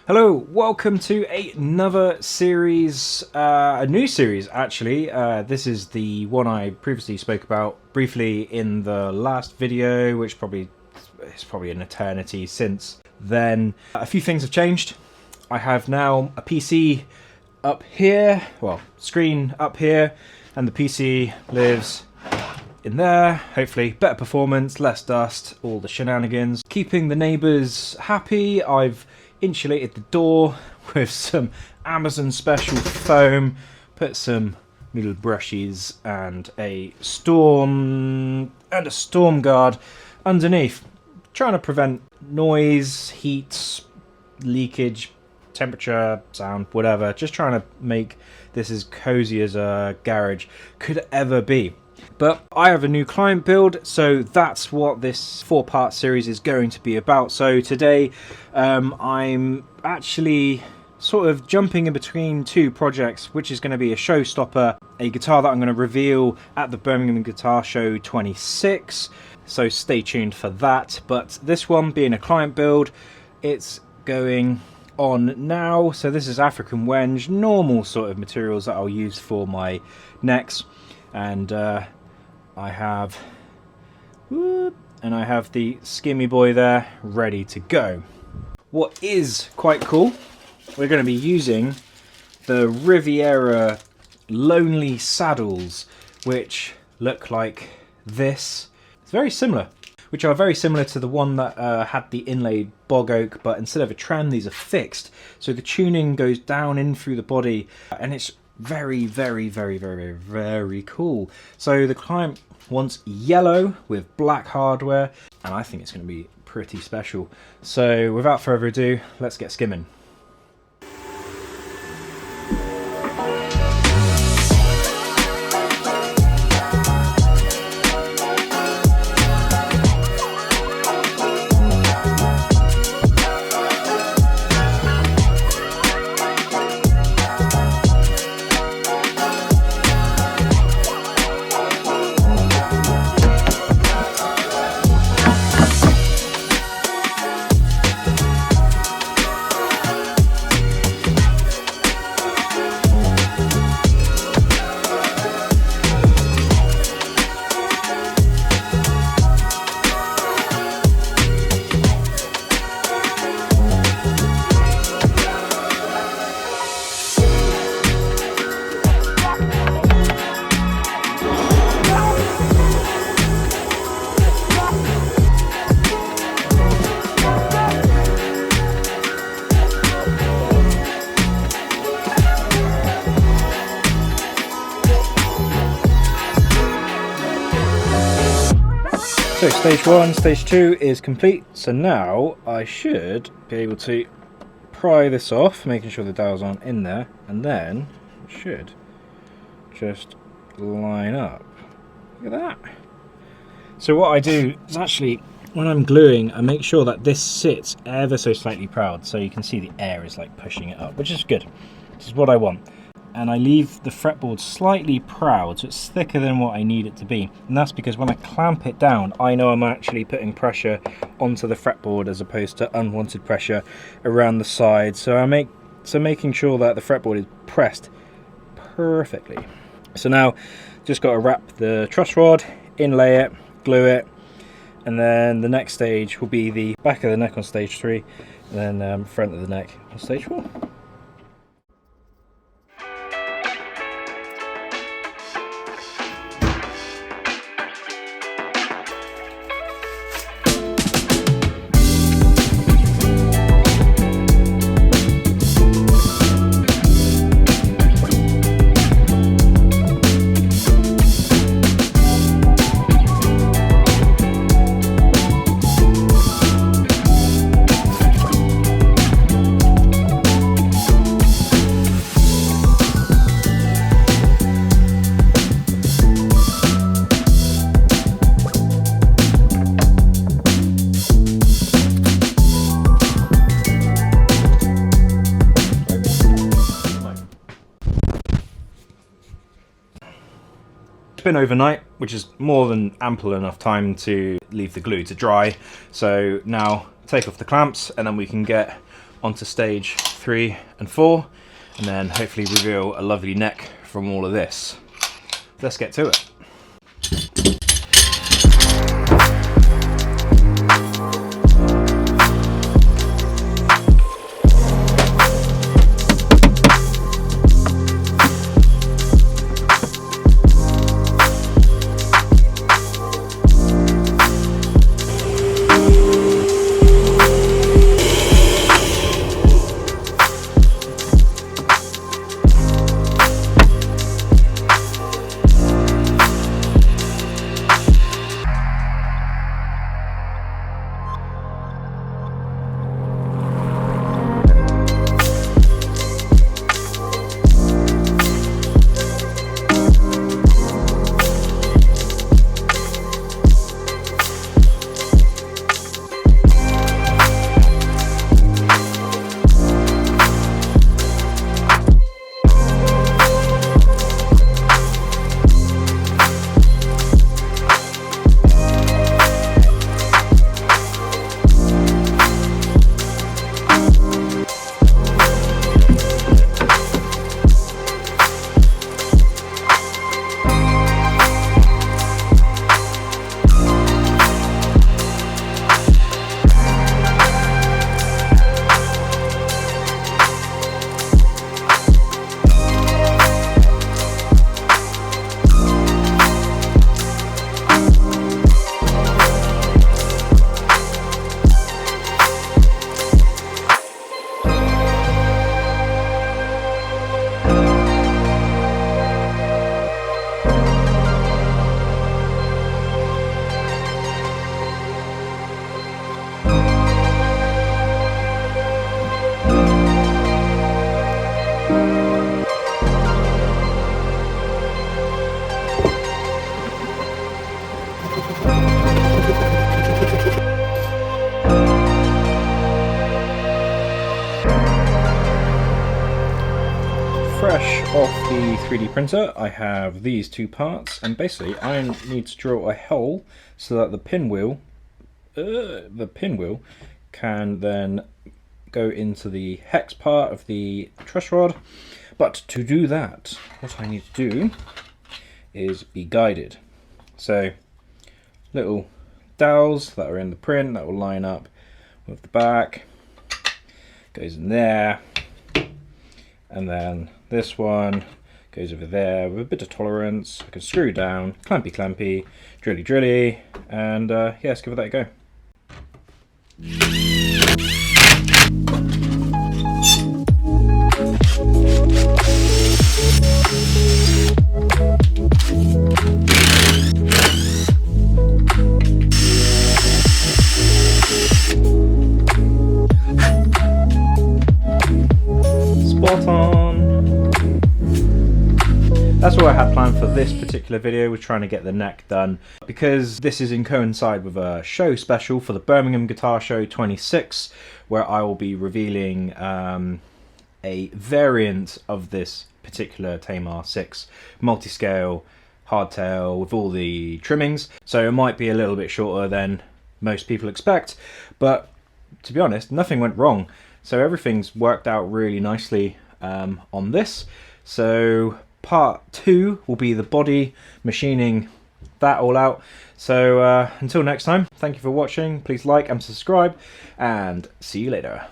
Hello, welcome to another series, a new series actually. This is the one I previously spoke about briefly in the last video, which is probably an eternity since then. A few things have changed. I have now a PC up here, well, screen up here, and the PC lives in there. Hopefully better performance, less dust, all the shenanigans. Keeping the neighbours happy, I've insulated the door with some Amazon special foam, put some little brushes and a storm guard underneath, trying to prevent noise, heat, leakage, temperature, sound, whatever. Just trying to make this as cozy as a garage could ever be. But I have a new client build, so that's what this 4-part series is going to be about. So today I'm actually sort of jumping in between two projects, which is going to be a showstopper, a guitar that I'm going to reveal at the Birmingham Guitar Show 26, so stay tuned for that. But this one being a client build, it's going on now. So this is African Wenge, normal sort of materials that I'll use for my necks, and I have the Skimmy Boy there ready to go. What is quite cool, we're going to be using the Riviera Lonely Saddles, which look like this. It's very similar, which are very similar to the one that had the inlaid bog oak, but instead of a trem, these are fixed. So the tuning goes down in through the body, and it's very, very, very, very, very cool. So the client wants yellow with black hardware, and I think it's going to be pretty special. So without further ado, let's get skimming. So stage 1, stage 2 is complete, so now I should be able to pry this off, making sure the dials aren't in there, and then it should just line up. Look at that. So what I do is actually, when I'm gluing, I make sure that this sits ever so slightly proud, so you can see the air is like pushing it up, which is good. This is what I want. And I leave the fretboard slightly proud, so it's thicker than what I need it to be. And that's because when I clamp it down, I know I'm actually putting pressure onto the fretboard as opposed to unwanted pressure around the side. So making sure that the fretboard is pressed perfectly. So now just got to wrap the truss rod, inlay it, glue it, and then the next stage will be the back of the neck on stage 3, and then front of the neck on stage 4. Been overnight, which is more than ample enough time to leave the glue to dry. So now take off the clamps and then we can get onto stage 3 and 4, and then hopefully reveal a lovely neck from all of this. Let's get to it. Fresh off the 3D printer, I have these two parts, and basically I need to drill a hole so that the pinwheel can then go into the hex part of the truss rod. But to do that, what I need to do is be guided. So little dowels that are in the print that will line up with the back, goes in there, and then this one goes over there with a bit of tolerance. I can screw down, clampy clampy, drilly drilly, and yeah, let's give it that a go. Spot on. That's all I had planned for this particular video, was trying to get the neck done, because this is in coincide with a show special for the Birmingham Guitar Show 26, where I will be revealing a variant of this particular Tamar 6 multiscale hardtail with all the trimmings. So it might be a little bit shorter than most people expect, but to be honest, nothing went wrong. So everything's worked out really nicely on this. So part 2 will be the body, machining that all out. So until next time, thank you for watching. Please like and subscribe, and see you later.